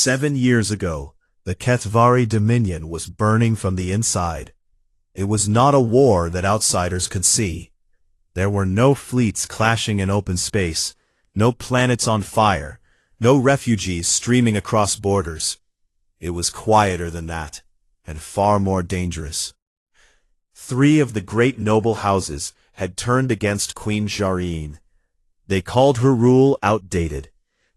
7 years ago, the Kethvari Dominion was burning from the inside. It was not a war that outsiders could see. There were no fleets clashing in open space, no planets on fire, no refugees streaming across borders. It was quieter than that, and far more dangerous. 3 of the great noble houses had turned against Queen Jareen. They called her rule outdated.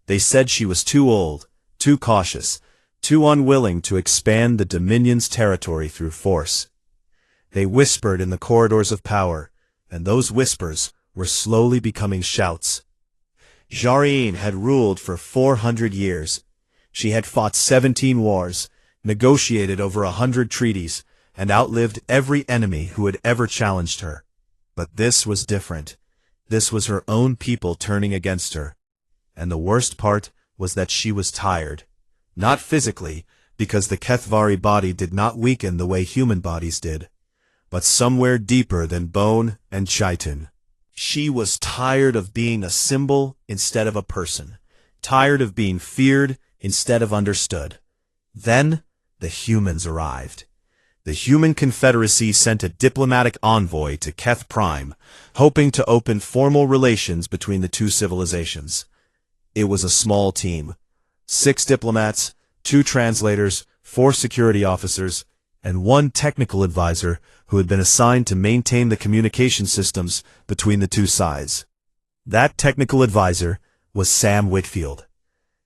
They said she was too old, too cautious, too unwilling to expand the Dominion's territory through force. They whispered in the corridors of power, and those whispers were slowly becoming shouts. Jareen had ruled for 400 years. She had fought 17 wars, negotiated over 100 treaties, and outlived every enemy who had ever challenged her. But this was different. This was her own people turning against her. And the worst part was that she was tired. Not physically, because the Kethvari body did not weaken the way human bodies did, but somewhere deeper than bone and chitin. She was tired of being a symbol instead of a person, tired of being feared instead of understood. Then the humans arrived. The Human Confederacy sent a diplomatic envoy to Keth Prime, hoping to open formal relations between the two civilizations. It was a small team. 6 diplomats, 2 translators, 4 security officers, and 1 technical advisor who had been assigned to maintain the communication systems between the two sides. That technical advisor was Sam Whitfield.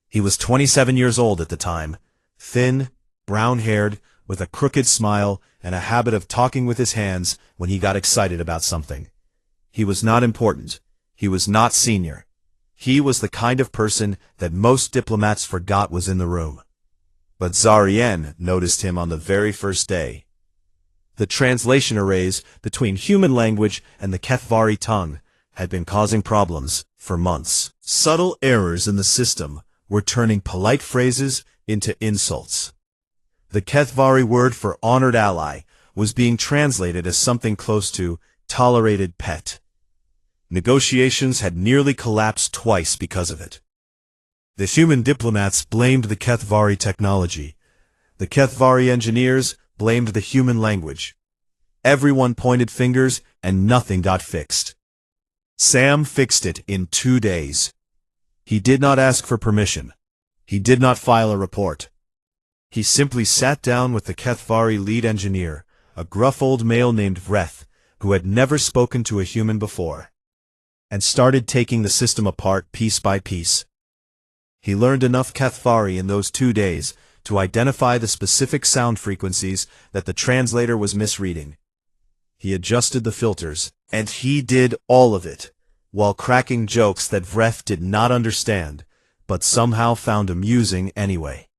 He was 27 years old at the time, thin, brown-haired, with a crooked smile and a habit of talking with his hands when he got excited about something. He was not important. He was not senior. He was the kind of person that most diplomats forgot was in the room. But Zarien noticed him on the very first day. The translation arrays between human language and the Kethvari tongue had been causing problems for months. Subtle errors in the system were turning polite phrases into insults. The Kethvari word for honored ally was being translated as something close to tolerated pet. Negotiations had nearly collapsed twice because of it. The human diplomats blamed the Kethvari technology. The Kethvari engineers blamed the human language. Everyone pointed fingers and nothing got fixed. Sam fixed it in 2 days. He did not ask for permission. He did not file a report. He simply sat down with the Kethvari lead engineer, a gruff old male named Vreth, who had never spoken to a human before, and started taking the system apart piece by piece. He learned enough Kethvari in those 2 days to identify the specific sound frequencies that the translator was misreading. He adjusted the filters, and he did all of it, while cracking jokes that Vreth did not understand, but somehow found amusing anyway.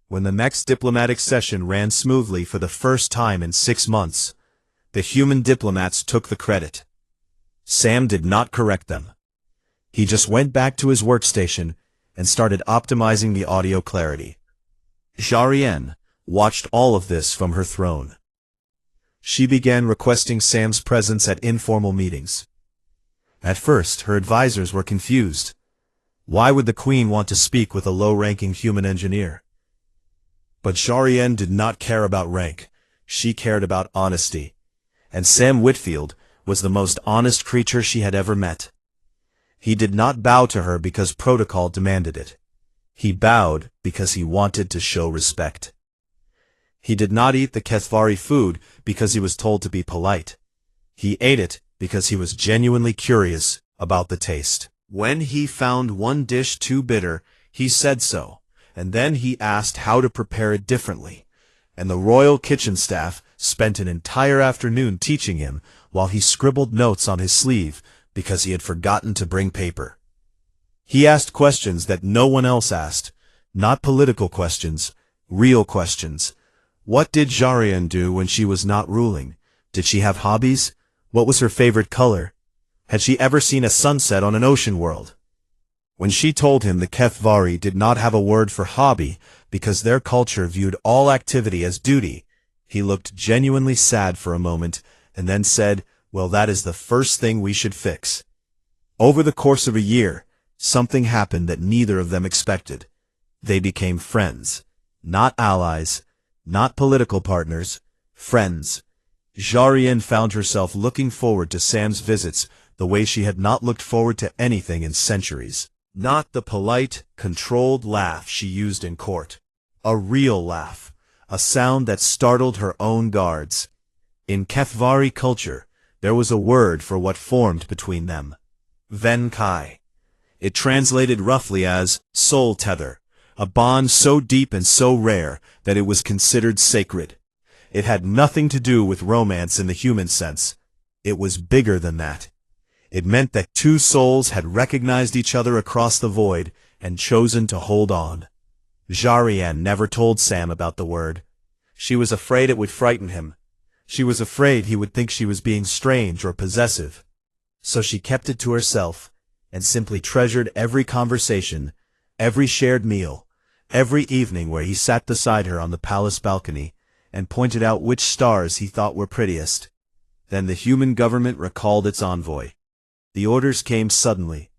When the next diplomatic session ran smoothly for the first time in 6 months, the human diplomats took the credit. Sam did not correct them. He just went back to his workstation and started optimizing the audio clarity. Jarien watched all of this from her throne. She began requesting Sam's presence at informal meetings. At first, her advisors were confused. Why would the Queen want to speak with a low-ranking human engineer? But Jarien did not care about rank. She cared about honesty. And Sam Whitfield was the most honest creature she had ever met. He did not bow to her because protocol demanded it. He bowed because he wanted to show respect. He did not eat the Kethvari food because he was told to be polite. He ate it because he was genuinely curious about the taste. When he found one dish too bitter, he said so, and then he asked how to prepare it differently, and the royal kitchen staff spent an entire afternoon teaching him while he scribbled notes on his sleeve because he had forgotten to bring paper. He asked questions that no one else asked, not political questions, real questions. What did Jarien do when she was not ruling? Did she have hobbies? What was her favorite color? Had she ever seen a sunset on an ocean world? When she told him the Kethvari did not have a word for hobby because their culture viewed all activity as duty, he looked genuinely sad for a moment and then said, "Well, that is the first thing we should fix." Over the course of a year, something happened that neither of them expected. They became friends. Not allies, not political partners, friends. Jarian found herself looking forward to Sam's visits the way she had not looked forward to anything in centuries. Not the polite, controlled laugh she used in court. A real laugh, a sound that startled her own guards. In Kethvari culture, there was a word for what formed between them. Venkai. It translated roughly as soul tether, a bond so deep and so rare that it was considered sacred. It had nothing to do with romance in the human sense. It was bigger than that. It meant that two souls had recognized each other across the void and chosen to hold on. Jarian never told Sam about the word. She was afraid it would frighten him. She was afraid he would think she was being strange or possessive. So she kept it to herself and simply treasured every conversation, every shared meal, every evening where he sat beside her on the palace balcony and pointed out which stars he thought were prettiest. Then the human government recalled its envoy. The orders came suddenly.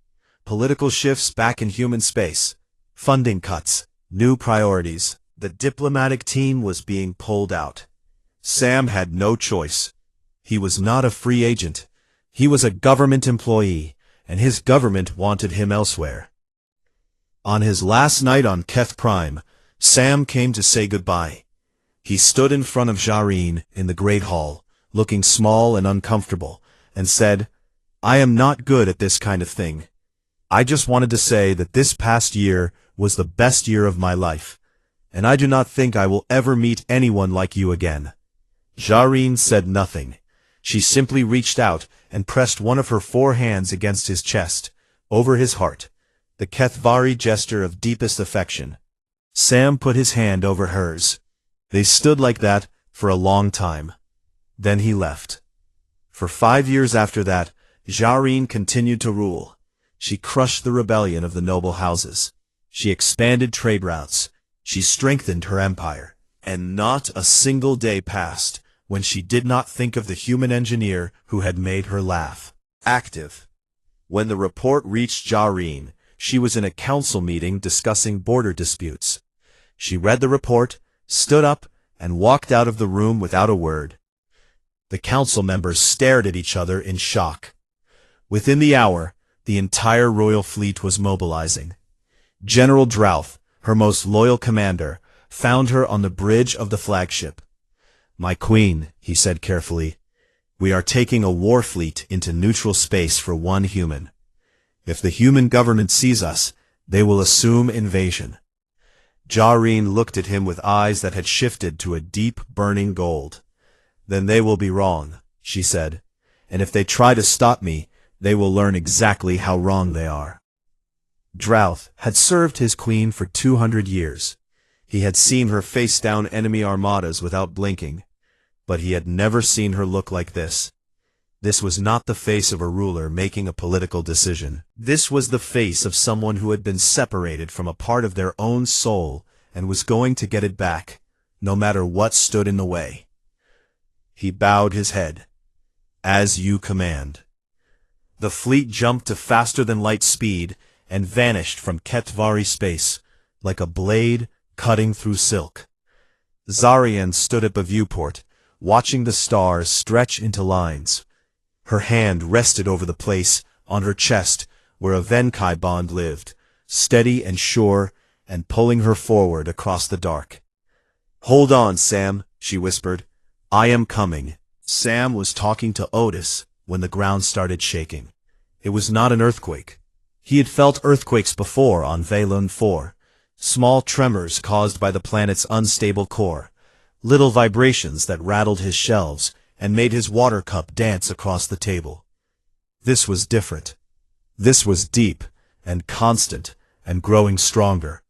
Political shifts back in human space. Funding cuts. New priorities. The diplomatic team was being pulled out. Sam had no choice. He was not a free agent. He was a government employee, and his government wanted him elsewhere. On his last night on Keth Prime, Sam came to say goodbye. He stood in front of Jareen in the Great Hall, looking small and uncomfortable, and said, "I am not good at this kind of thing. I just wanted to say that this past year was the best year of my life, and I do not think I will ever meet anyone like you again." Jareen said nothing. She simply reached out and pressed one of her 4 hands against his chest, over his heart, the Kethvari gesture of deepest affection. Sam put his hand over hers. They stood like that for a long time. Then he left. For 5 years after that, Jareen continued to rule. She crushed the rebellion of the noble houses. She expanded trade routes. She strengthened her empire. And not a single day passed when she did not think of the human engineer who had made her laugh. Active. When the report reached Jareen, she was in a council meeting discussing border disputes. She read the report, stood up, and walked out of the room without a word. The council members stared at each other in shock. Within the hour, the entire royal fleet was mobilizing. General Drouth, her most loyal commander, found her on the bridge of the flagship. "My queen," he said carefully, "we are taking a war fleet into neutral space for one human. If the human government sees us, they will assume invasion." Jareen looked at him with eyes that had shifted to a deep, burning gold. "Then they will be wrong," she said, "and if they try to stop me, they will learn exactly how wrong they are." Drouth had served his queen for 200 years. He had seen her face down enemy armadas without blinking, but he had never seen her look like this. This was not the face of a ruler making a political decision. This was the face of someone who had been separated from a part of their own soul and was going to get it back, no matter what stood in the way. He bowed his head. "As you command." The fleet jumped to faster-than-light speed and vanished from Kethvari space, like a blade cutting through silk. Zarian stood at the viewport, watching the stars stretch into lines. Her hand rested over the place on her chest where a Venkai bond lived, steady and sure, and pulling her forward across the dark. "Hold on, Sam," she whispered. "I am coming." Sam was talking to Otis when the ground started shaking. It was not an earthquake. He had felt earthquakes before on Valon 4, small tremors caused by the planet's unstable core, little vibrations that rattled his shelves and made his water cup dance across the table. This was different. This was deep and constant and growing stronger,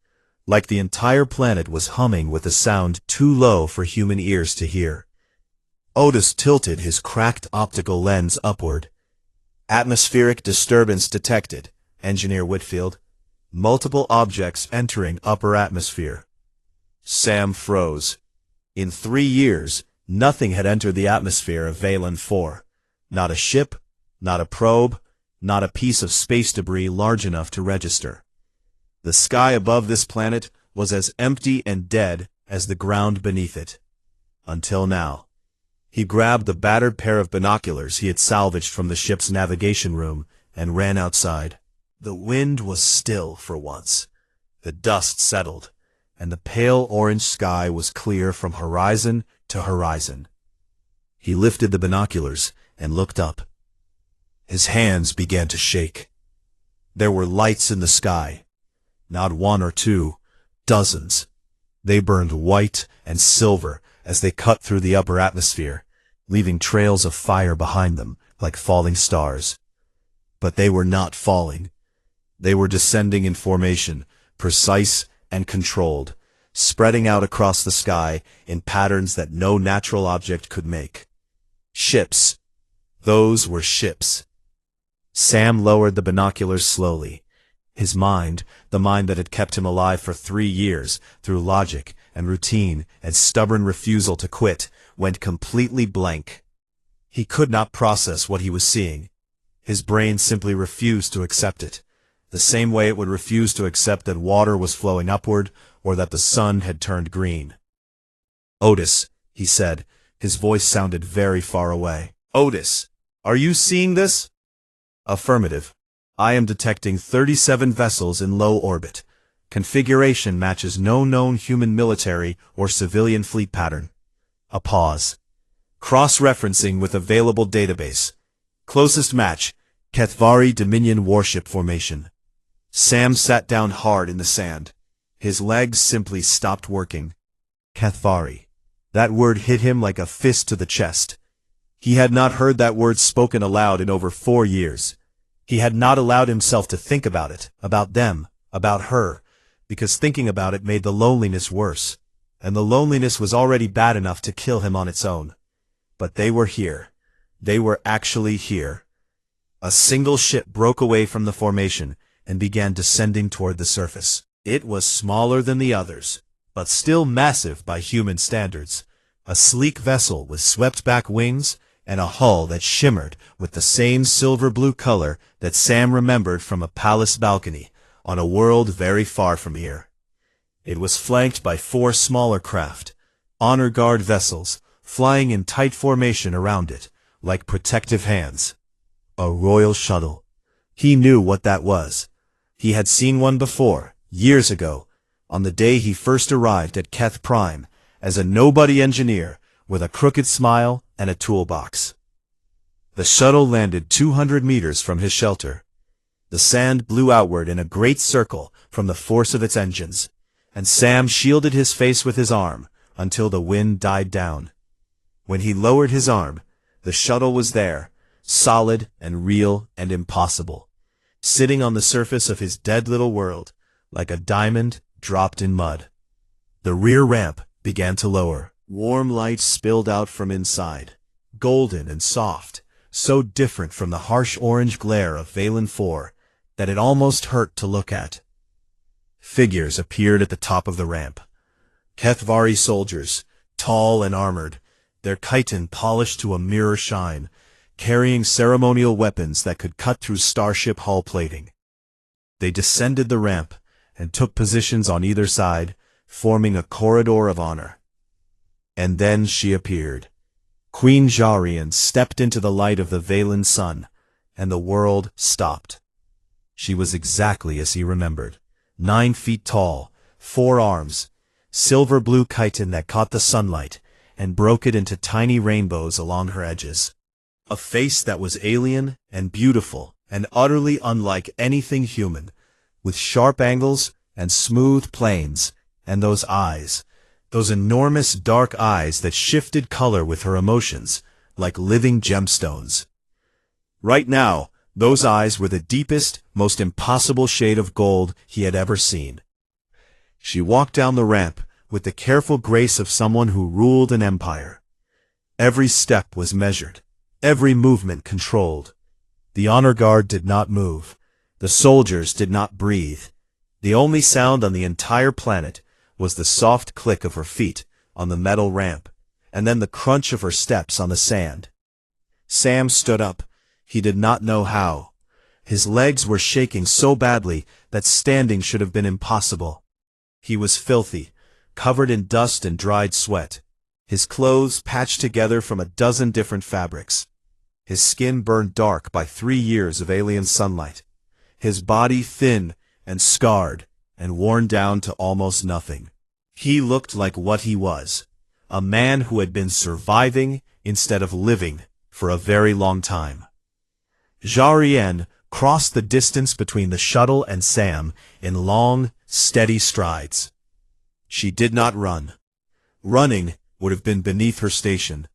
like the entire planet was humming with a sound too low for human ears to hear. Otis tilted his cracked optical lens upward. "Atmospheric disturbance detected, Engineer Whitfield. Multiple objects entering upper atmosphere." Sam froze. In 3 years, nothing had entered the atmosphere of Valon 4. Not a ship, not a probe, not a piece of space debris large enough to register. The sky above this planet was as empty and dead as the ground beneath it. Until now. He grabbed the battered pair of binoculars he had salvaged from the ship's navigation room and ran outside. The wind was still for once. The dust settled, and the pale orange sky was clear from horizon to horizon. He lifted the binoculars and looked up. His hands began to shake. There were lights in the sky. Not one or two, dozens. They burned white and silver as they cut through the upper atmosphere, leaving trails of fire behind them like falling stars. But they were not falling. They were descending in formation, precise and controlled, spreading out across the sky in patterns that no natural object could make. Ships. Those were ships. Sam lowered the binoculars slowly. His mind, the mind that had kept him alive for 3 years, through logic and routine and stubborn refusal to quit, went completely blank. He could not process what he was seeing. His brain simply refused to accept it, the same way it would refuse to accept that water was flowing upward or that the sun had turned green. "Otis," he said. His voice sounded very far away. "Otis, are you seeing this?" "Affirmative. I am detecting 37 vessels in low orbit. Configuration matches no known human military or civilian fleet pattern." A pause. "Cross-referencing with available database. Closest match, Kethvari Dominion warship formation." Sam sat down hard in the sand. His legs simply stopped working. Kethvari. That word hit him like a fist to the chest. He had not heard that word spoken aloud in over 4 years. He had not allowed himself to think about it, about them, about her, because thinking about it made the loneliness worse, and the loneliness was already bad enough to kill him on its own. But they were here. They were actually here. A single ship broke away from the formation and began descending toward the surface. It was smaller than the others, but still massive by human standards. A sleek vessel with swept-back wings and a hull that shimmered with the same silver-blue color that Sam remembered from a palace balcony on a world very far from here. It was flanked by 4 smaller craft, honor guard vessels, flying in tight formation around it, like protective hands. A royal shuttle. He knew what that was. He had seen one before, years ago, on the day he first arrived at Keth Prime, as a nobody engineer with a crooked smile and a toolbox. The shuttle landed 200 meters from his shelter. The sand blew outward in a great circle from the force of its engines, and Sam shielded his face with his arm until the wind died down. When he lowered his arm, the shuttle was there, solid and real and impossible, sitting on the surface of his dead little world, like a diamond dropped in mud. The rear ramp began to lower. Warm light spilled out from inside, golden and soft, so different from the harsh orange glare of Valen 4 that it almost hurt to look at. Figures appeared at the top of the ramp. Kethvari soldiers, tall and armored, their chitin polished to a mirror shine, carrying ceremonial weapons that could cut through starship hull plating. They descended the ramp and took positions on either side, forming a corridor of honor. And then she appeared. Queen Jarian stepped into the light of the Valen sun, and the world stopped. She was exactly as he remembered. 9 feet tall, 4 arms, silver-blue chitin that caught the sunlight and broke it into tiny rainbows along her edges. A face that was alien and beautiful and utterly unlike anything human, with sharp angles and smooth planes, and those eyes, those enormous dark eyes that shifted color with her emotions, like living gemstones. Right now, those eyes were the deepest, most impossible shade of gold he had ever seen. She walked down the ramp with the careful grace of someone who ruled an empire. Every step was measured, every movement controlled. The honor guard did not move. The soldiers did not breathe. The only sound on the entire planet was the soft click of her feet on the metal ramp, and then the crunch of her steps on the sand. Sam stood up. He did not know how. His legs were shaking so badly that standing should have been impossible. He was filthy, covered in dust and dried sweat, his clothes patched together from a dozen different fabrics. His skin burned dark by 3 years of alien sunlight, his body thin and scarred and worn down to almost nothing. He looked like what he was, a man who had been surviving instead of living for a very long time. Jarian crossed the distance between the shuttle and Sam in long, steady strides. She did not run. Running would have been beneath her station,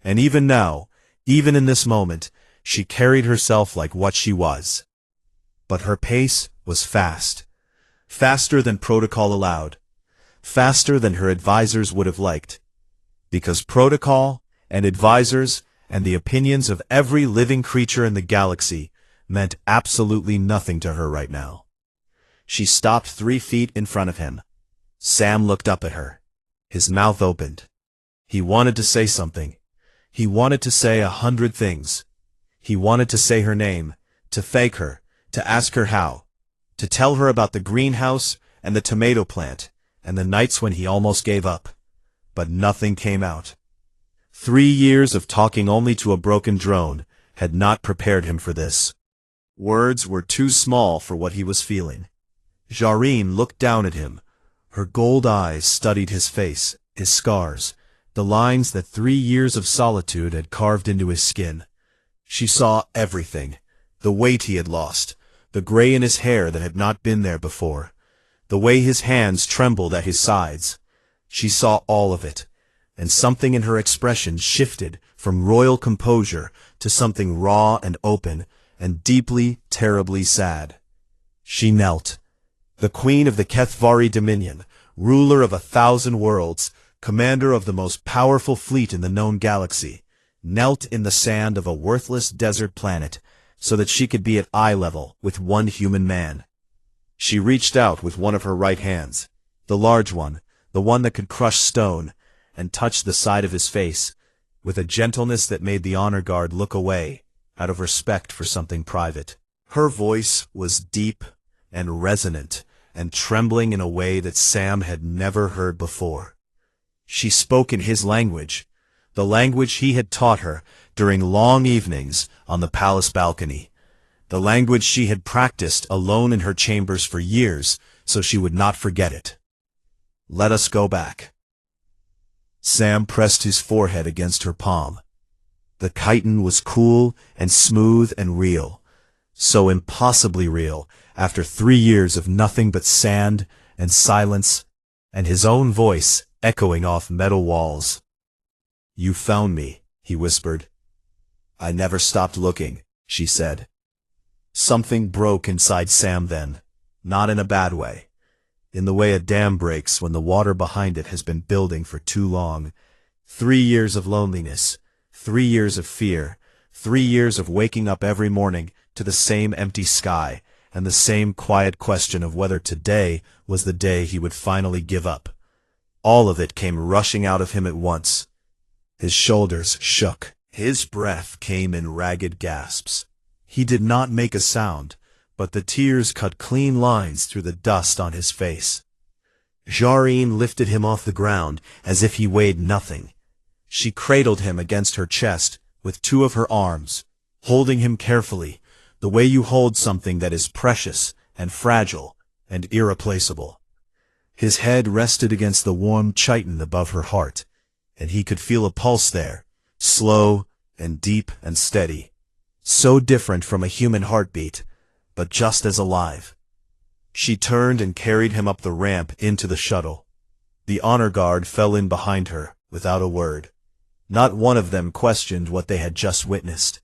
and even now, even in this moment, she carried herself like what she was. But her pace was fast, faster than protocol allowed, faster than her advisors would have liked, because protocol and advisors and the opinions of every living creature in the galaxy meant absolutely nothing to her right now. She stopped 3 feet in front of him. Sam looked up at her. His mouth opened. He wanted to say something. He wanted to say 100 things. He wanted to say her name, to thank her, to ask her how, to tell her about the greenhouse and the tomato plant, and the nights when he almost gave up. But nothing came out. 3 years of talking only to a broken drone had not prepared him for this. Words were too small for what he was feeling. Jareen looked down at him. Her gold eyes studied his face, his scars, the lines that 3 years of solitude had carved into his skin. She saw everything, the weight he had lost, the gray in his hair that had not been there before, the way his hands trembled at his sides. She saw all of it, and something in her expression shifted from royal composure to something raw and open and deeply, terribly sad. She knelt. The queen of the Kethvari Dominion, ruler of 1,000 worlds, commander of the most powerful fleet in the known galaxy, knelt in the sand of a worthless desert planet so that she could be at eye level with one human man. She reached out with one of her right hands, the large one, the one that could crush stone, and touched the side of his face, with a gentleness that made the honor guard look away, out of respect for something private. Her voice was deep and resonant, and trembling in a way that Sam had never heard before. She spoke in his language, the language he had taught her during long evenings on the palace balcony, the language she had practiced alone in her chambers for years so she would not forget it. "Let us go back." Sam pressed his forehead against her palm. The chitin was cool and smooth and real, so impossibly real after 3 years of nothing but sand and silence and his own voice echoing off metal walls. "You found me," he whispered. "I never stopped looking," she said. Something broke inside Sam then, not in a bad way, in the way a dam breaks when the water behind it has been building for too long. 3 years of loneliness, 3 years of fear, 3 years of waking up every morning to the same empty sky and the same quiet question of whether today was the day he would finally give up. All of it came rushing out of him at once. His shoulders shook. His breath came in ragged gasps. He did not make a sound, but the tears cut clean lines through the dust on his face. Jareen lifted him off the ground as if he weighed nothing. She cradled him against her chest with 2 of her arms, holding him carefully, the way you hold something that is precious and fragile and irreplaceable. His head rested against the warm chitin above her heart, and he could feel a pulse there, slow and deep and steady, so different from a human heartbeat, but just as alive. She turned and carried him up the ramp into the shuttle. The honor guard fell in behind her, without a word. Not one of them questioned what they had just witnessed.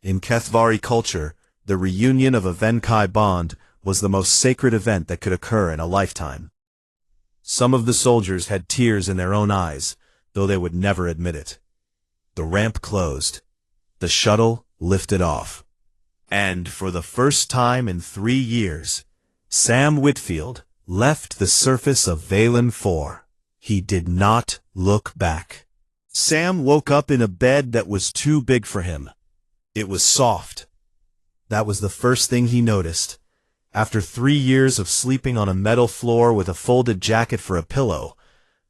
In Kethvari culture, the reunion of a Venkai bond was the most sacred event that could occur in a lifetime. Some of the soldiers had tears in their own eyes, though they would never admit it. The ramp closed. The shuttle lifted off. And for the first time in 3 years, Sam Whitfield left the surface of Valen 4. He did not look back. Sam woke up in a bed that was too big for him. It was soft. That was the first thing he noticed. After 3 years of sleeping on a metal floor with a folded jacket for a pillow,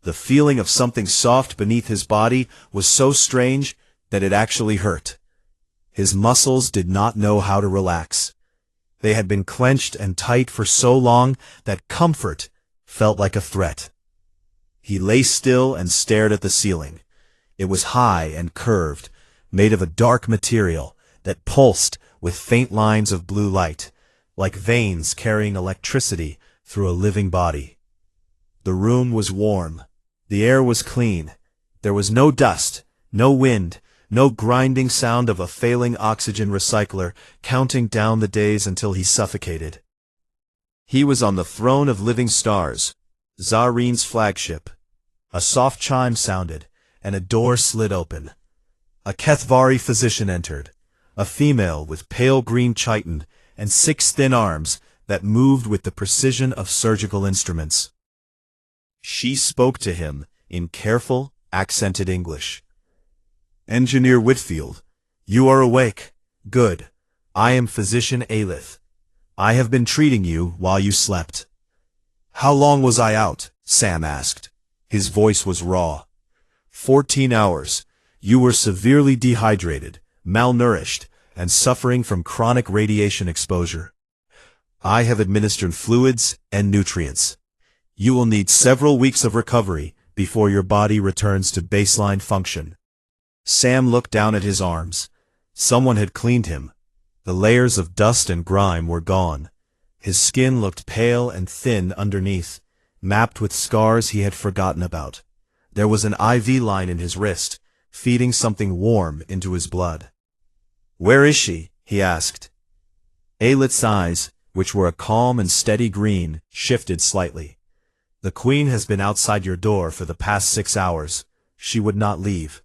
the feeling of something soft beneath his body was so strange that it actually hurt. His muscles did not know how to relax. They had been clenched and tight for so long that comfort felt like a threat. He lay still and stared at the ceiling. It was high and curved, made of a dark material that pulsed with faint lines of blue light, like veins carrying electricity through a living body. The room was warm. The air was clean. There was no dust, no wind, no grinding sound of a failing oxygen recycler counting down the days until he suffocated. He was on the throne of living stars, Zarin's flagship. A soft chime sounded, and a door slid open. A Kethvari physician entered, a female with pale green chitin and 6 thin arms that moved with the precision of surgical instruments. She spoke to him in careful, accented English. "Engineer Whitfield, you are awake. Good. I am Physician Aelith. I have been treating you while you slept." "How long was I out?" Sam asked. His voice was raw. 14 hours. You were severely dehydrated, malnourished, and suffering from chronic radiation exposure. I have administered fluids and nutrients. You will need several weeks of recovery before your body returns to baseline function. Sam looked down at his arms. Someone had cleaned him. The layers of dust and grime were gone. His skin looked pale and thin underneath, mapped with scars he had forgotten about. There was an IV line in his wrist, feeding something warm into his blood. "Where is she?" he asked. Aelith's eyes, which were a calm and steady green, shifted slightly. "The Queen has been outside your door for the past 6 hours. She would not leave.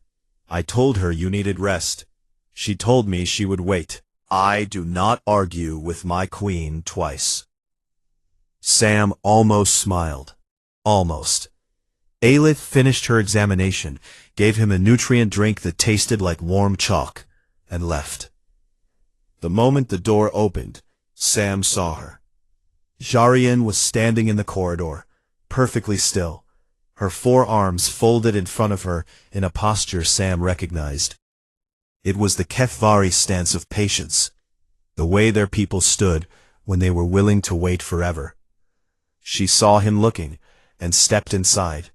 I told her you needed rest. She told me she would wait. I do not argue with my queen twice." Sam almost smiled. Almost. Aelith finished her examination, gave him a nutrient drink that tasted like warm chalk, and left. The moment the door opened, Sam saw her. Jarian was standing in the corridor, perfectly still, her 4 arms folded in front of her in a posture Sam recognized. It was the Kethvari stance of patience, the way their people stood when they were willing to wait forever. She saw him looking, and stepped inside.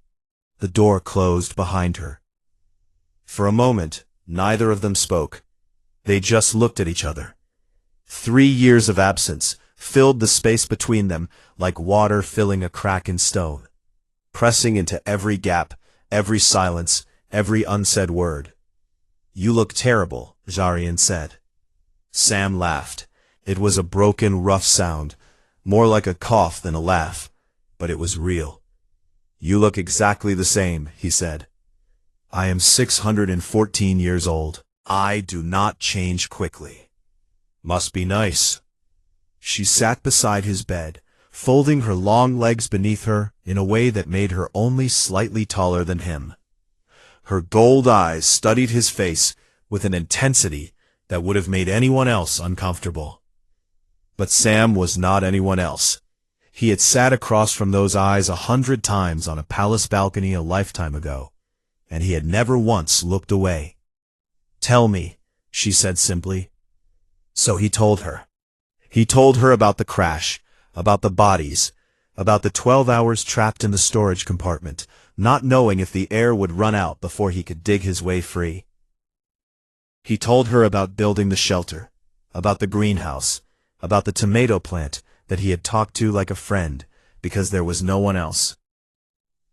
The door closed behind her. For a moment, neither of them spoke. They just looked at each other. 3 years of absence filled the space between them like water filling a crack in stone, pressing into every gap, every silence, every unsaid word. "You look terrible," Jarian said. Sam laughed. It was a broken, rough sound, more like a cough than a laugh, but it was real. "You look exactly the same," he said. "I am 614 years old. I do not change quickly." "Must be nice." She sat beside his bed, folding her long legs beneath her in a way that made her only slightly taller than him. Her gold eyes studied his face with an intensity that would have made anyone else uncomfortable. But Sam was not anyone else. He had sat across from those eyes 100 times on a palace balcony a lifetime ago, and he had never once looked away. "Tell me," she said simply. So he told her. He told her about the crash, about the bodies, about the 12 hours trapped in the storage compartment, not knowing if the air would run out before he could dig his way free. He told her about building the shelter, about the greenhouse, about the tomato plant that he had talked to like a friend, because there was no one else.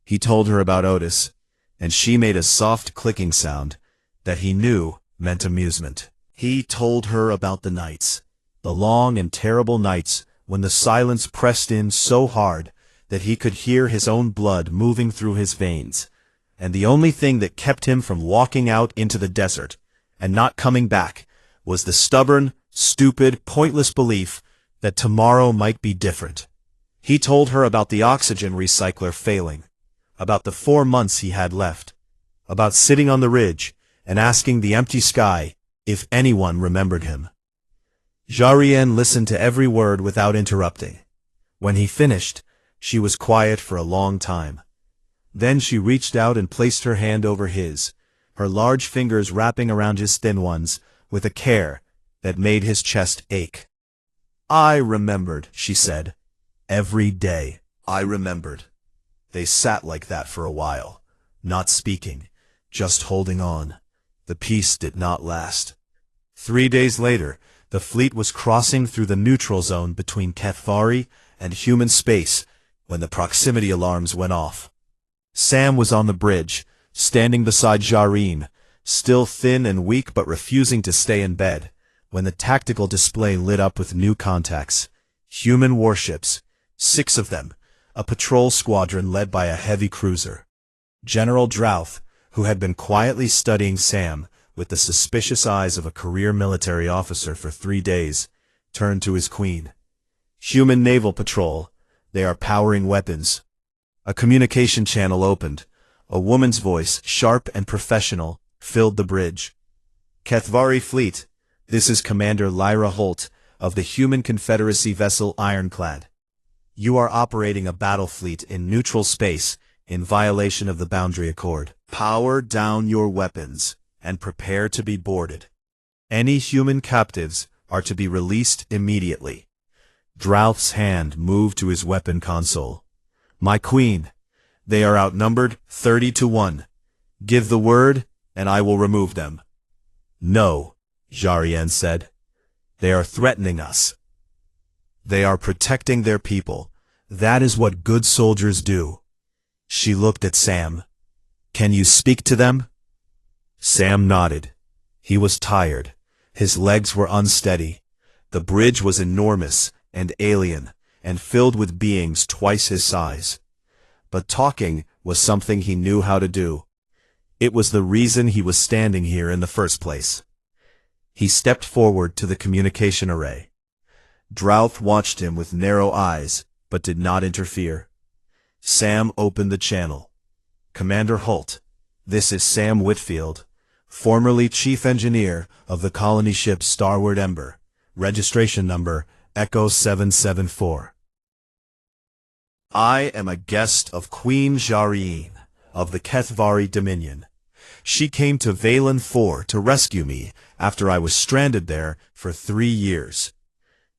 He told her about Otis, and she made a soft clicking sound that he knew meant amusement. He told her about the nights, the long and terrible nights when the silence pressed in so hard that he could hear his own blood moving through his veins, and the only thing that kept him from walking out into the desert and not coming back was the stubborn, stupid, pointless belief that tomorrow might be different. He told her about the oxygen recycler failing, about the 4 months he had left, about sitting on the ridge and asking the empty sky if anyone remembered him. Jarian listened to every word without interrupting. When he finished, she was quiet for a long time. Then she reached out and placed her hand over his, her large fingers wrapping around his thin ones, with a care that made his chest ache. "I remembered," she said. "Every day, I remembered." They sat like that for a while, not speaking, just holding on. The peace did not last. 3 days later, the fleet was crossing through the neutral zone between Cathvari and human space when the proximity alarms went off. Sam was on the bridge, standing beside Jareen, still thin and weak but refusing to stay in bed, when the tactical display lit up with new contacts. Human warships, 6 of them, a patrol squadron led by a heavy cruiser. General Drouth, who had been quietly studying Sam with the suspicious eyes of a career military officer for 3 days, turned to his queen. "Human naval patrol, they are powering weapons." A communication channel opened. A woman's voice, sharp and professional, filled the bridge. "Cathvari Fleet, this is Commander Lyra Holt of the Human Confederacy vessel Ironclad. You are operating a battle fleet in neutral space in violation of the Boundary Accord. Power down your weapons and prepare to be boarded. Any human captives are to be released immediately." Drouth's hand moved to his weapon console. "My queen, they are outnumbered 30-1. Give the word, and I will remove them." "No," Jarian said. "They are threatening us. They are protecting their people. That is what good soldiers do." She looked at Sam. "Can you speak to them?" Sam nodded. He was tired. His legs were unsteady. The bridge was enormous and alien, and filled with beings twice his size. But talking was something he knew how to do. It was the reason he was standing here in the first place. He stepped forward to the communication array. Drouth watched him with narrow eyes, but did not interfere. Sam opened the channel. "Commander Holt, this is Sam Whitfield, formerly Chief Engineer of the colony ship Starward Ember, registration number Echo 774. I am a guest of Queen Jareen of the Cathvari Dominion. She came to Valen 4 to rescue me after I was stranded there for 3 years.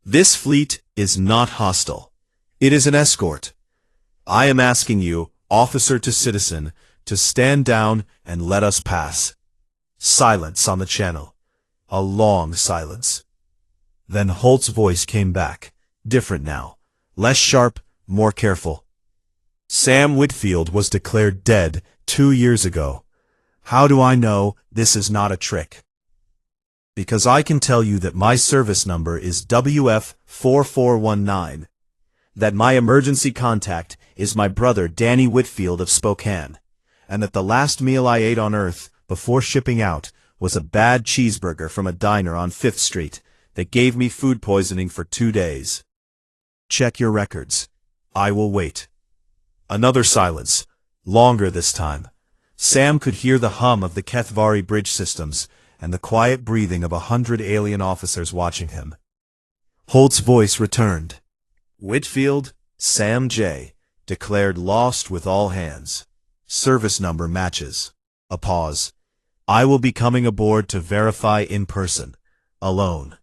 This fleet is not hostile. It is an escort. I am asking you, officer to citizen, to stand down and let us pass." Silence on the channel. A long silence. Then Holt's voice came back, different now, less sharp, more careful. "Sam Whitfield was declared dead 2 years ago. How do I know this is not a trick? Because I can tell you that my service number is WF4419, that my emergency contact is my brother Danny Whitfield of Spokane, and that the last meal I ate on Earth before shipping out was a bad cheeseburger from a diner on 5th Street that gave me food poisoning for 2 days. Check your records. I will wait." Another silence, longer this time. Sam could hear the hum of the Cathvari bridge systems and the quiet breathing of 100 alien officers watching him. Holt's voice returned. "Whitfield, Sam J., declared lost with all hands. Service number matches." A pause. "I will be coming aboard to verify in person, alone.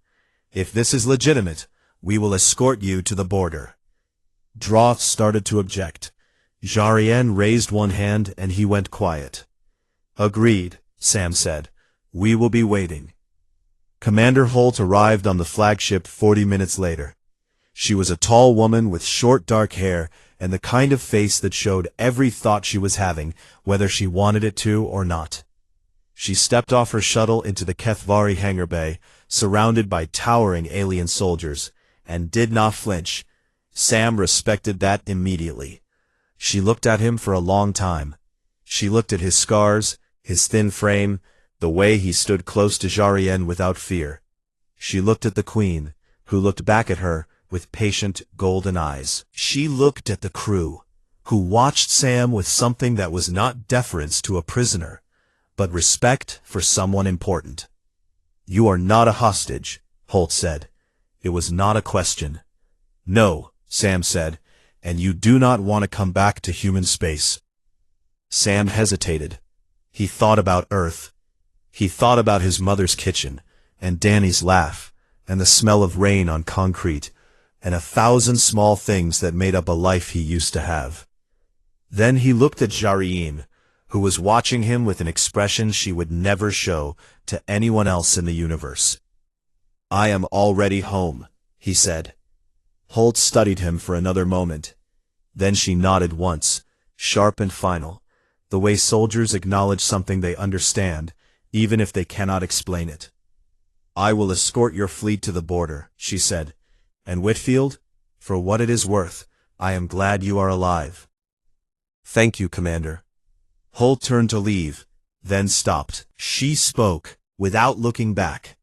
If this is legitimate, we will escort you to the border." Drouth started to object. Jarian raised one hand and he went quiet. "Agreed," Sam said. "We will be waiting." Commander Holt arrived on the flagship 40 minutes later. She was a tall woman with short dark hair and the kind of face that showed every thought she was having, whether she wanted it to or not. She stepped off her shuttle into the Cathvari hangar bay, surrounded by towering alien soldiers, and did not flinch. Sam respected that immediately. She looked at him for a long time. She looked at his scars, his thin frame, the way he stood close to Jarian without fear. She looked at the Queen, who looked back at her with patient, golden eyes. She looked at the crew, who watched Sam with something that was not deference to a prisoner, but respect for someone important. "You are not a hostage," Holt said. It was not a question. No, Sam said, and you do not want to come back to human space. Sam hesitated. He thought about Earth. He thought about his mother's kitchen, and Danny's laugh, and the smell of rain on concrete, and 1,000 small things that made up a life he used to have. Then he looked at Jariin, who was watching him with an expression she would never show to anyone else in the universe. I am already home, he said. Holt studied him for another moment. Then she nodded once, sharp and final, the way soldiers acknowledge something they understand, even if they cannot explain it. I will escort your fleet to the border, she said. And Whitfield, for what it is worth, I am glad you are alive. Thank you, Commander. Holt turned to leave, then stopped. She spoke, without looking back.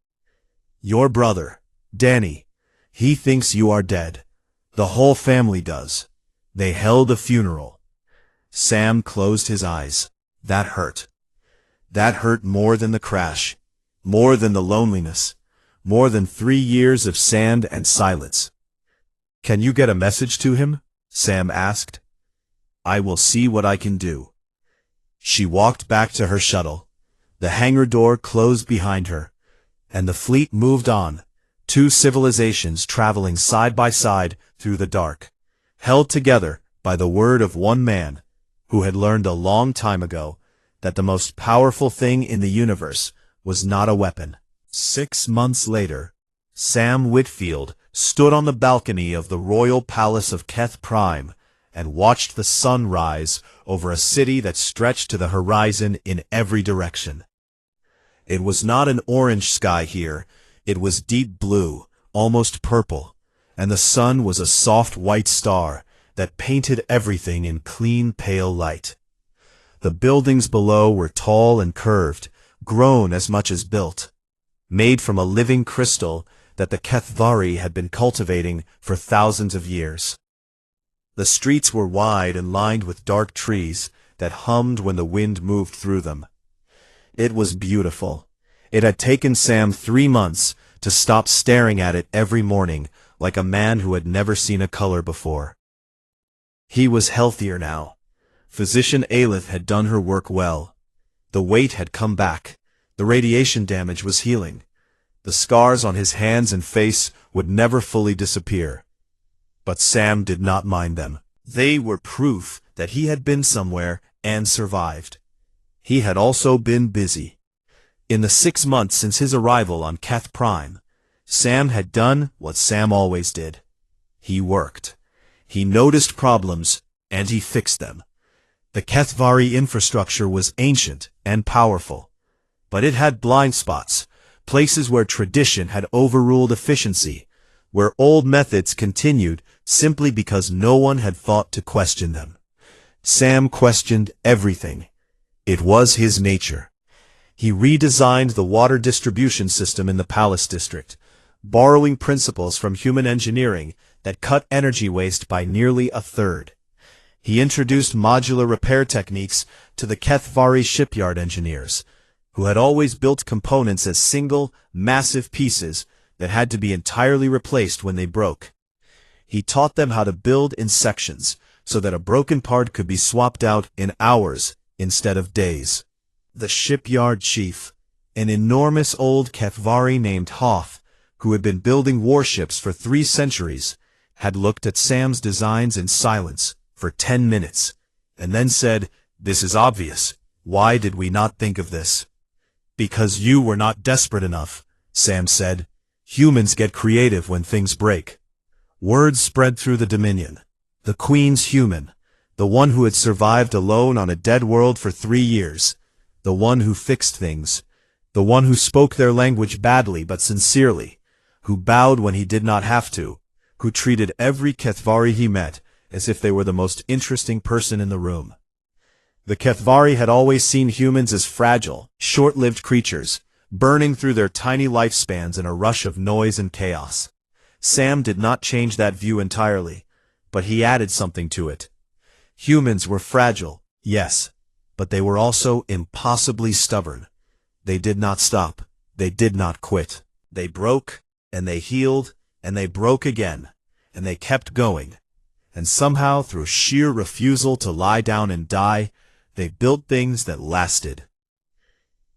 Your brother, Danny, he thinks you are dead. The whole family does. They held a funeral. Sam closed his eyes. That hurt. That hurt more than the crash, more than the loneliness, more than 3 years of sand and silence. Can you get a message to him? Sam asked. I will see what I can do. She walked back to her shuttle. The hangar door closed behind her, and the fleet moved on, 2 civilizations traveling side by side through the dark, held together by the word of one man, who had learned a long time ago that the most powerful thing in the universe was not a weapon. 6 months later, Sam Whitfield stood on the balcony of the royal palace of Keth Prime and watched the sun rise over a city that stretched to the horizon in every direction. It was not an orange sky here, it was deep blue, almost purple, and the sun was a soft white star that painted everything in clean pale light. The buildings below were tall and curved, grown as much as built, made from a living crystal that the Kethvari had been cultivating for thousands of years. The streets were wide and lined with dark trees that hummed when the wind moved through them. It was beautiful. It had taken Sam 3 months to stop staring at it every morning like a man who had never seen a color before. He was healthier now. Physician Aelith had done her work well. The weight had come back. The radiation damage was healing. The scars on his hands and face would never fully disappear. But Sam did not mind them. They were proof that he had been somewhere and survived. He had also been busy. In the 6 months since his arrival on Keth Prime, Sam had done what Sam always did. He worked. He noticed problems, and he fixed them. The Kethvari infrastructure was ancient and powerful, but it had blind spots, places where tradition had overruled efficiency, where old methods continued simply because no one had thought to question them. Sam questioned everything. It was his nature. He redesigned the water distribution system in the Palace District, borrowing principles from human engineering that cut energy waste by nearly 1/3. He introduced modular repair techniques to the Kethvari shipyard engineers, who had always built components as single, massive pieces that had to be entirely replaced when they broke. He taught them how to build in sections, so that a broken part could be swapped out in hours instead of days. The shipyard chief, an enormous old Kethvari named Hoth, who had been building warships for 3 centuries, had looked at Sam's designs in silence for 10 minutes, and then said, "This is obvious. Why did we not think of this?" "Because you were not desperate enough," Sam said. "Humans get creative when things break." Word spread through the Dominion. The Queen's human, the one who had survived alone on a dead world for 3 years, the one who fixed things, the one who spoke their language badly but sincerely, who bowed when he did not have to, who treated every Kethvari he met as if they were the most interesting person in the room. The Kethvari had always seen humans as fragile, short-lived creatures, burning through their tiny lifespans in a rush of noise and chaos. Sam did not change that view entirely, but he added something to it. Humans were fragile, yes, but they were also impossibly stubborn. They did not stop. They did not quit. They broke, and they healed, and they broke again, and they kept going. And somehow, through sheer refusal to lie down and die, they built things that lasted.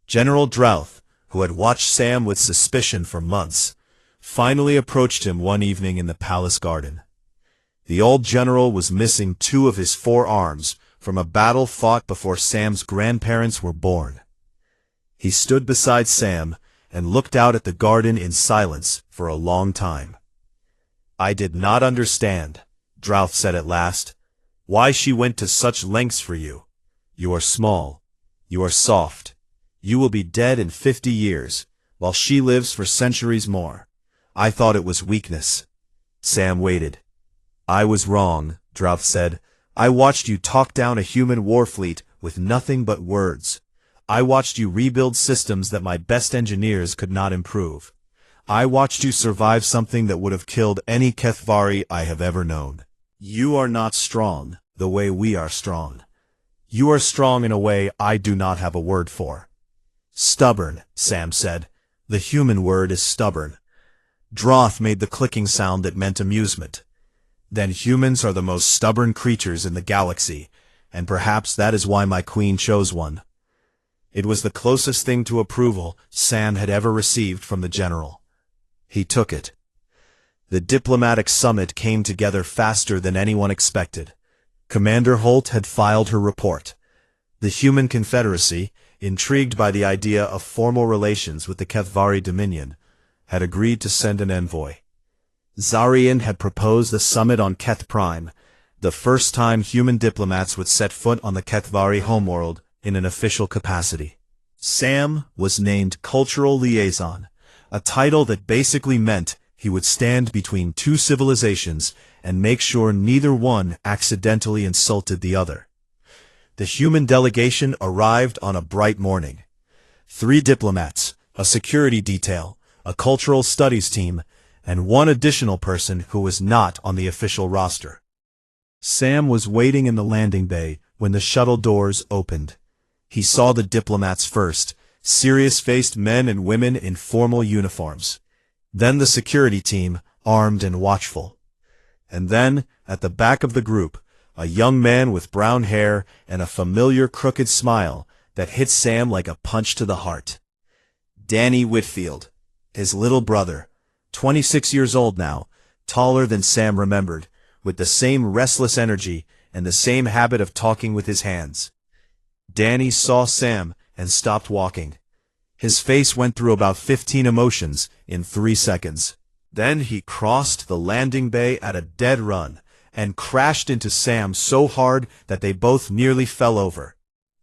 General Drouth, who had watched Sam with suspicion for months, finally approached him one evening in the palace garden. The old general was missing 2 of his 4 arms from a battle fought before Sam's grandparents were born. He stood beside Sam and looked out at the garden in silence for a long time. "I did not understand," Drouth said at last, "why she went to such lengths for you. You are small. You are soft. You will be dead in 50 years, while she lives for centuries more. I thought it was weakness." Sam waited. "I was wrong," Drouth said. "I watched you talk down a human war fleet with nothing but words. I watched you rebuild systems that my best engineers could not improve. I watched you survive something that would have killed any Kethvari I have ever known. You are not strong the way we are strong. You are strong in a way I do not have a word for." "Stubborn," Sam said. "The human word is stubborn." Drouth made the clicking sound that meant amusement. "Then humans are the most stubborn creatures in the galaxy, and perhaps that is why my queen chose one." It was the closest thing to approval Sam had ever received from the general. He took it. The diplomatic summit came together faster than anyone expected. Commander Holt had filed her report. The Human Confederacy, intrigued by the idea of formal relations with the Kethvari Dominion, had agreed to send an envoy. Zarian had proposed a summit on Keth Prime, the first time human diplomats would set foot on the Kethvari homeworld in an official capacity. Sam was named Cultural Liaison, a title that basically meant he would stand between 2 civilizations and make sure neither one accidentally insulted the other. The human delegation arrived on a bright morning. 3 diplomats, a security detail, a cultural studies team, and 1 additional person who was not on the official roster. Sam was waiting in the landing bay when the shuttle doors opened. He saw the diplomats first, serious-faced men and women in formal uniforms. Then the security team, armed and watchful. And then, at the back of the group, a young man with brown hair and a familiar crooked smile that hit Sam like a punch to the heart. Danny Whitfield, his little brother, 26 years old now, taller than Sam remembered, with the same restless energy and the same habit of talking with his hands. Danny saw Sam and stopped walking. His face went through about 15 emotions in 3 seconds. Then he crossed the landing bay at a dead run and crashed into Sam so hard that they both nearly fell over.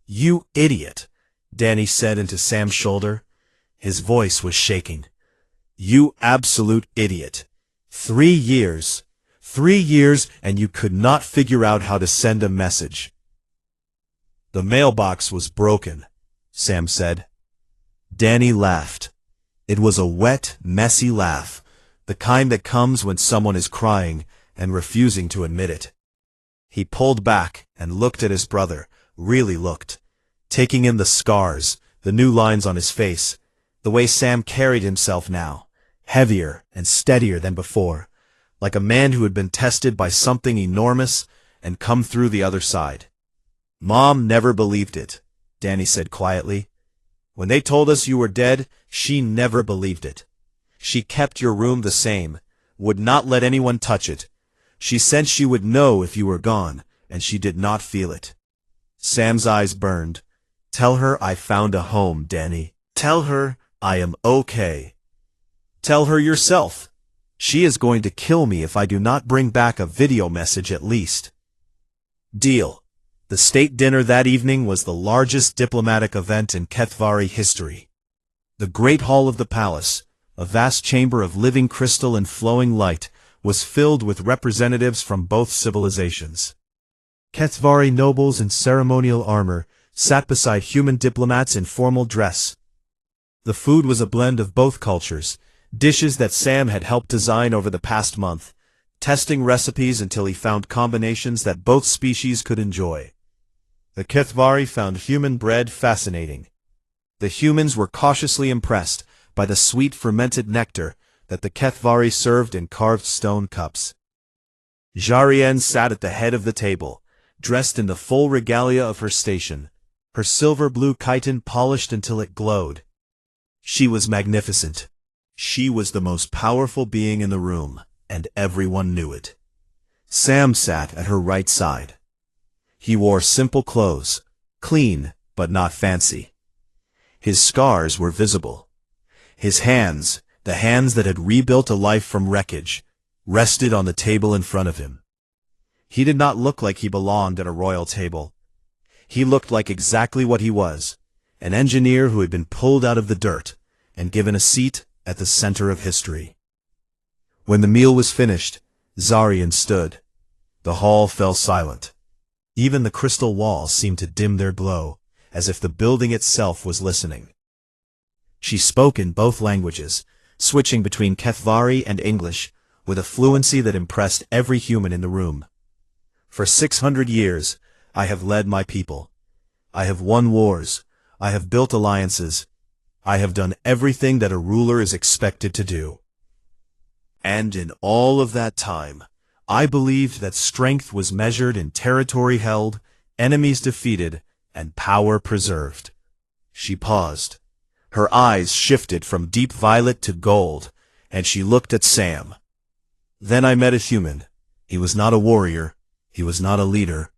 "You idiot," Danny said into Sam's shoulder. His voice was shaking. "You absolute idiot. 3 years. 3 years and you could not figure out how to send a message." "The mailbox was broken," Sam said. Danny laughed. It was a wet, messy laugh, the kind that comes when someone is crying and refusing to admit it. He pulled back and looked at his brother, really looked, taking in the scars, the new lines on his face, the way Sam carried himself now, heavier and steadier than before, like a man who had been tested by something enormous and come through the other side. "Mom never believed it," Danny said quietly. "When they told us you were dead, she never believed it. She kept your room the same, would not let anyone touch it. She said she would know if you were gone, and she did not feel it." Sam's eyes burned. "Tell her I found a home, Danny. Tell her I am okay." "Tell her yourself. She is going to kill me if I do not bring back a video message at least." Deal. The state dinner that evening was the largest diplomatic event in Kethvari history. The great hall of the palace, a vast chamber of living crystal and flowing light, was filled with representatives from both civilizations. Kethvari nobles in ceremonial armor sat beside human diplomats in formal dress. The food was a blend of both cultures, dishes that Sam had helped design over the past month, testing recipes until he found combinations that both species could enjoy. The Kethvari found human bread fascinating. The humans were cautiously impressed by the sweet fermented nectar that the Kethvari served in carved stone cups. Jarian sat at the head of the table, dressed in the full regalia of her station, her silver blue chiton polished until it glowed. She was magnificent. She was the most powerful being in the room, and everyone knew it. Sam sat at her right side. He wore simple clothes, clean but not fancy. His scars were visible. His hands, the hands that had rebuilt a life from wreckage, rested on the table in front of him. He did not look like he belonged at a royal table. He looked like exactly what he was, an engineer who had been pulled out of the dirt and given a seat at the center of history. When the meal was finished, Zarian stood. The hall fell silent. Even the crystal walls seemed to dim their glow, as if the building itself was listening. She spoke in both languages, switching between Kethvari and English, with a fluency that impressed every human in the room. For 600 years, I have led my people. I have won wars. I have built alliances. I have done everything that a ruler is expected to do. And in all of that time, I believed that strength was measured in territory held, enemies defeated, and power preserved. She paused. Her eyes shifted from deep violet to gold, and she looked at Sam. Then I met a human. He was not a warrior. He was not a leader.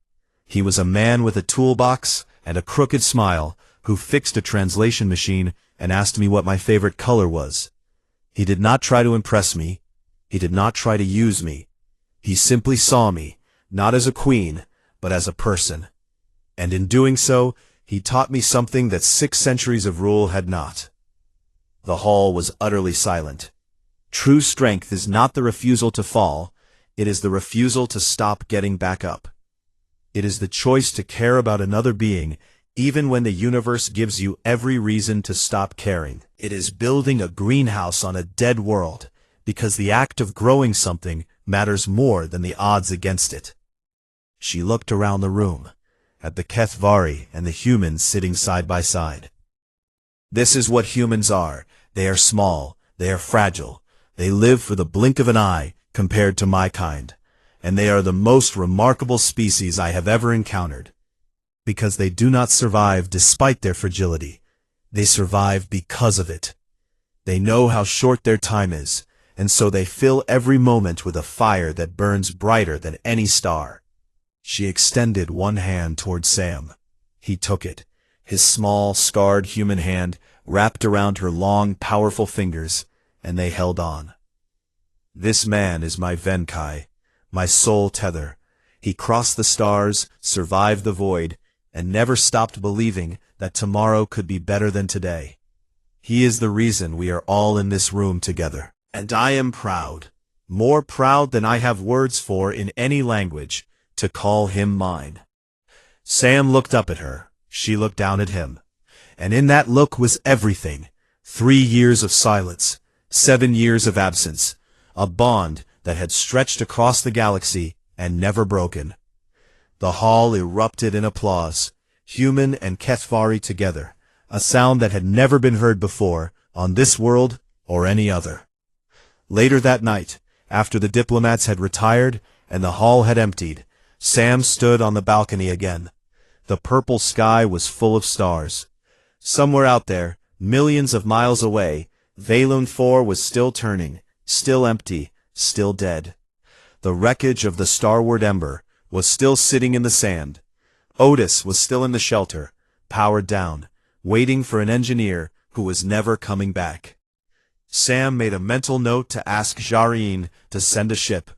He was a man with a toolbox and a crooked smile who fixed a translation machine and asked me what my favorite color was. He did not try to impress me. He did not try to use me. He simply saw me, not as a queen, but as a person. And in doing so, he taught me something that 6 centuries of rule had not. The hall was utterly silent. True strength is not the refusal to fall, it is the refusal to stop getting back up. It is the choice to care about another being, even when the universe gives you every reason to stop caring. It is building a greenhouse on a dead world, because the act of growing something matters more than the odds against it. She looked around the room, at the Kethvari and the humans sitting side by side. This is what humans are. They are small, they are fragile, they live for the blink of an eye compared to my kind, and they are the most remarkable species I have ever encountered. Because they do not survive despite their fragility, they survive because of it. They know how short their time is, and so they fill every moment with a fire that burns brighter than any star. She extended one hand toward Sam. He took it, his small, scarred human hand wrapped around her long, powerful fingers, and they held on. This man is my Venkai, my soul tether. He crossed the stars, survived the void, and never stopped believing that tomorrow could be better than today. He is the reason we are all in this room together. And I am proud, more proud than I have words for in any language, to call him mine. Sam looked up at her. She looked down at him. And in that look was everything. 3 years of silence, 7 years of absence, a bond that had stretched across the galaxy and never broken. The hall erupted in applause, human and Kethvari together, a sound that had never been heard before on this world or any other. Later that night, after the diplomats had retired and the hall had emptied, Sam stood on the balcony again. The purple sky was full of stars. Somewhere out there, millions of miles away, Valun 4 was still turning, still empty, still dead. The wreckage of the starward Ember was still sitting in the sand. Otis was still in the shelter, powered down, waiting for an engineer who was never coming back. Sam made a mental note to ask Jareen to send a ship.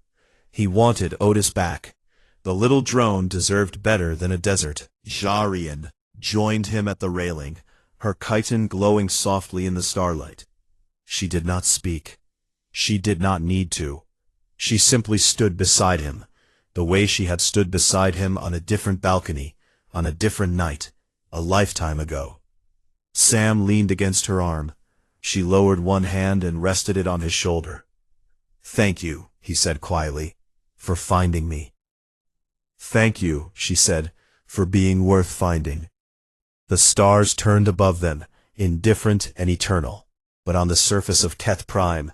He wanted Otis back. The little drone deserved better than a desert. Jareen joined him at the railing, her chiton glowing softly in the starlight. She did not speak. She did not need to. She simply stood beside him, the way she had stood beside him on a different balcony, on a different night, a lifetime ago. Sam leaned against her arm. She lowered one hand and rested it on his shoulder. "Thank you," he said quietly, "for finding me." "Thank you," she said, "for being worth finding." The stars turned above them, indifferent and eternal, but on the surface of Keth Prime,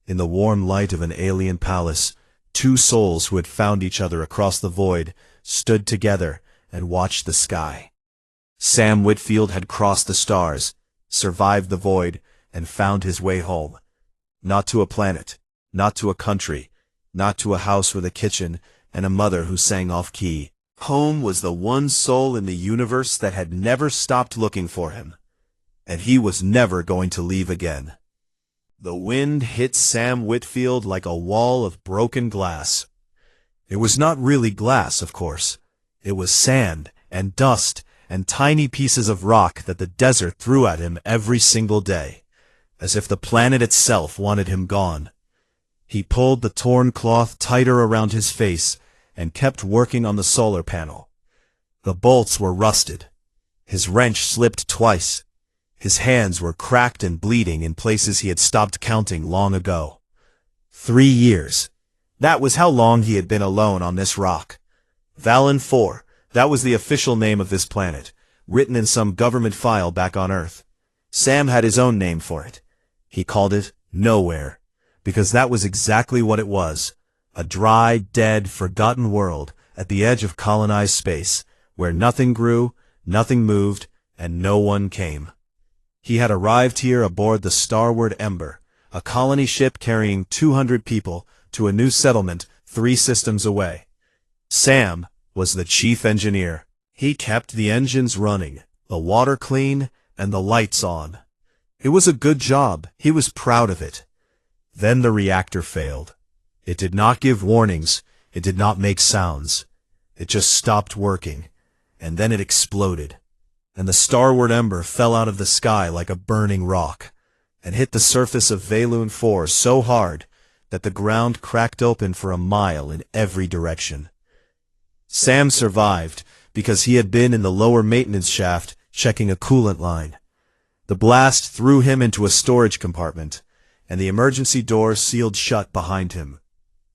In the warm light of an alien palace, two souls who had found each other across the void stood together and watched the sky. Sam Whitfield had crossed the stars, survived the void, and found his way home. Not to a planet, not to a country, not to a house with a kitchen and a mother who sang off-key. Home was the one soul in the universe that had never stopped looking for him, and he was never going to leave again. The wind hit Sam Whitfield like a wall of broken glass. It was not really glass, of course. It was sand and dust and tiny pieces of rock that the desert threw at him every single day, as if the planet itself wanted him gone. He pulled the torn cloth tighter around his face and kept working on the solar panel. The bolts were rusted. His wrench slipped twice. His hands were cracked and bleeding in places he had stopped counting long ago. 3 years. That was how long he had been alone on this rock. Valen 4, that was the official name of this planet, written in some government file back on Earth. Sam had his own name for it. He called it Nowhere, because that was exactly what it was. A dry, dead, forgotten world at the edge of colonized space, where nothing grew, nothing moved, and no one came. He had arrived here aboard the Starward Ember, a colony ship carrying 200 people to a new settlement 3 systems away. Sam was the chief engineer. He kept the engines running, the water clean, and the lights on. It was a good job. He was proud of it. Then the reactor failed. It did not give warnings. It did not make sounds. It just stopped working, and then it exploded. And the Starward Ember fell out of the sky like a burning rock, and hit the surface of Valoon 4 so hard that the ground cracked open for a mile in every direction. Sam survived because he had been in the lower maintenance shaft checking a coolant line. The blast threw him into a storage compartment, and the emergency door sealed shut behind him.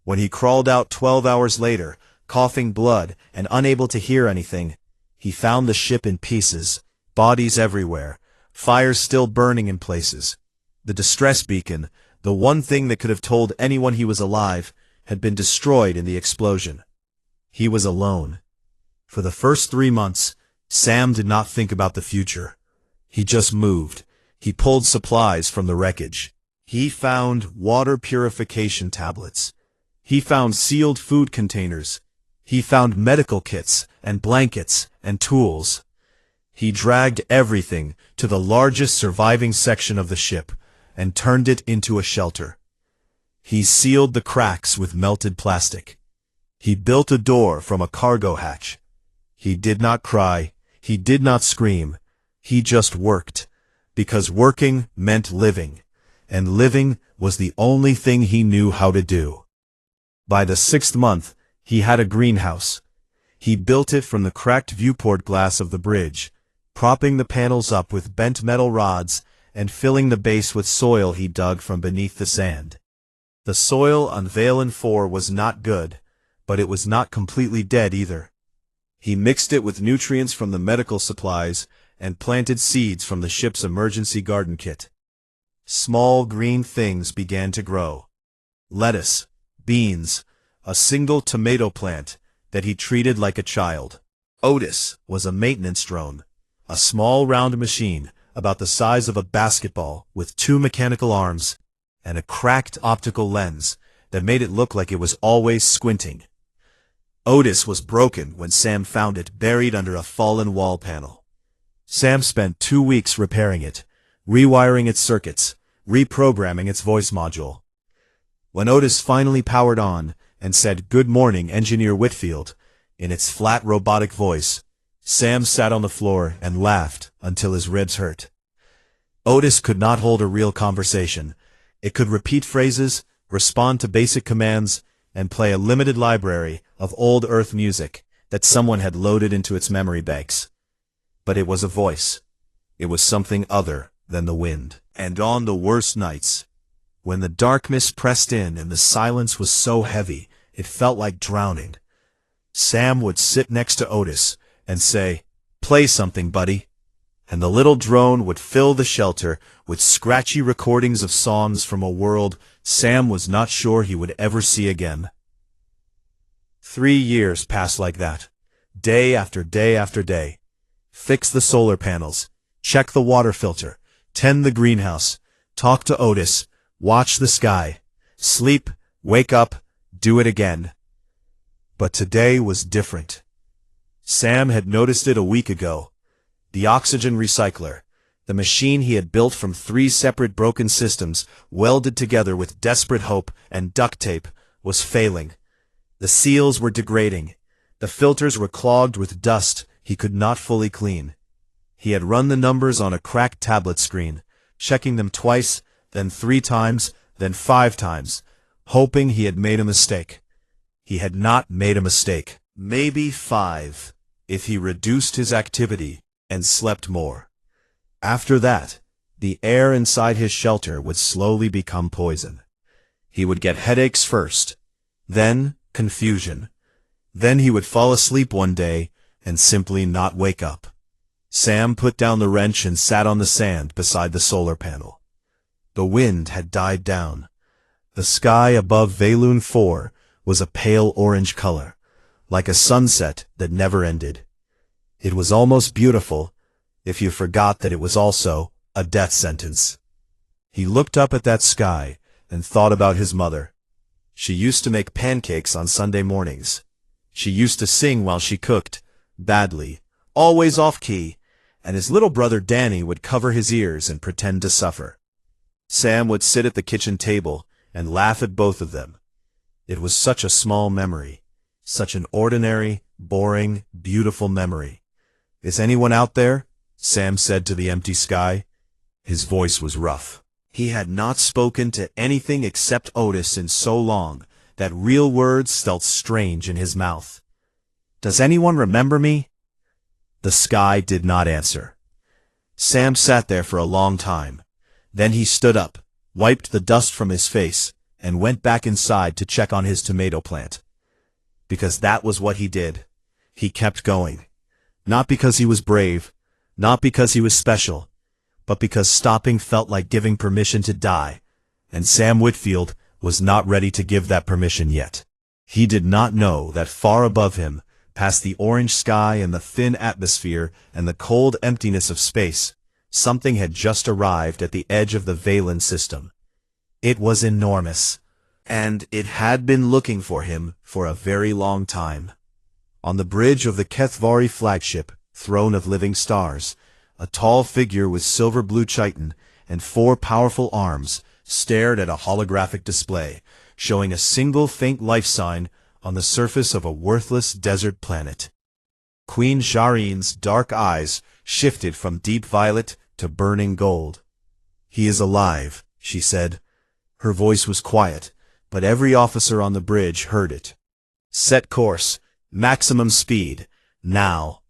When he crawled out 12 hours later, coughing blood and unable to hear anything, he found the ship in pieces, bodies everywhere, fires still burning in places. The distress beacon, the one thing that could have told anyone he was alive, had been destroyed in the explosion. He was alone. For the first 3 months, Sam did not think about the future. He just moved. He pulled supplies from the wreckage. He found water purification tablets. He found sealed food containers. He found medical kits and blankets and tools. He dragged everything to the largest surviving section of the ship and turned it into a shelter. He sealed the cracks with melted plastic. He built a door from a cargo hatch. He did not cry. He did not scream. He just worked, because working meant living, and living was the only thing he knew how to do. By the 6th month, he had a greenhouse. He built it from the cracked viewport glass of the bridge, propping the panels up with bent metal rods and filling the base with soil he dug from beneath the sand. The soil on Valen 4 was not good, but it was not completely dead either. He mixed it with nutrients from the medical supplies and planted seeds from the ship's emergency garden kit. Small green things began to grow. Lettuce, beans, a single tomato plant that he treated like a child. Otis was a maintenance drone, a small round machine about the size of a basketball with 2 mechanical arms and a cracked optical lens that made it look like it was always squinting. Otis was broken when Sam found it buried under a fallen wall panel. Sam spent 2 weeks repairing it, rewiring its circuits, reprogramming its voice module. When Otis finally powered on and said, "Good morning, Engineer Whitfield," in its flat robotic voice, Sam sat on the floor and laughed until his ribs hurt. Otis could not hold a real conversation. It could repeat phrases, respond to basic commands, and play a limited library of old Earth music that someone had loaded into its memory banks. But it was a voice. It was something other than the wind. And on the worst nights, when the darkness pressed in and the silence was so heavy it felt like drowning, Sam would sit next to Otis and say, "Play something, buddy," and the little drone would fill the shelter with scratchy recordings of songs from a world Sam was not sure he would ever see again. 3 years passed like that, day after day after day. Fix the solar panels, check the water filter, tend the greenhouse, talk to Otis, watch the sky, sleep, wake up, do it again. But today was different. Sam had noticed it a week ago. The oxygen recycler, the machine he had built from 3 separate broken systems, welded together with desperate hope and duct tape, was failing. The seals were degrading. The filters were clogged with dust he could not fully clean. He had run the numbers on a cracked tablet screen, checking them twice, then 3 times, then 5 times, hoping he had made a mistake. He had not made a mistake. Maybe 5, if he reduced his activity and slept more. After that, the air inside his shelter would slowly become poison. He would get headaches first, then confusion. Then he would fall asleep one day and simply not wake up. Sam put down the wrench and sat on the sand beside the solar panel. The wind had died down. The sky above Valoon 4 was a pale orange color, like a sunset that never ended. It was almost beautiful, if you forgot that it was also a death sentence. He looked up at that sky and thought about his mother. She used to make pancakes on Sunday mornings. She used to sing while she cooked, badly, always off-key, and his little brother Danny would cover his ears and pretend to suffer. Sam would sit at the kitchen table and laugh at both of them. It was such a small memory, such an ordinary, boring, beautiful memory. "Is anyone out there?" Sam said to the empty sky. His voice was rough. He had not spoken to anything except Otis in so long that real words felt strange in his mouth. "Does anyone remember me?" The sky did not answer. Sam sat there for a long time. Then he stood up, wiped the dust from his face, and went back inside to check on his tomato plant. Because that was what he did. He kept going. Not because he was brave, not because he was special, but because stopping felt like giving permission to die, and Sam Whitfield was not ready to give that permission yet. He did not know that far above him, past the orange sky and the thin atmosphere and the cold emptiness of space, something had just arrived at the edge of the Valen system. It was enormous, and it had been looking for him for a very long time. On the bridge of the Kethvari flagship, Throne of Living Stars, a tall figure with silver-blue chitin and 4 powerful arms stared at a holographic display, showing a single faint life sign on the surface of a worthless desert planet. Queen Sharine's dark eyes shifted from deep violet to burning gold. "He is alive," she said. Her voice was quiet, but every officer on the bridge heard it. "Set course, maximum speed, now."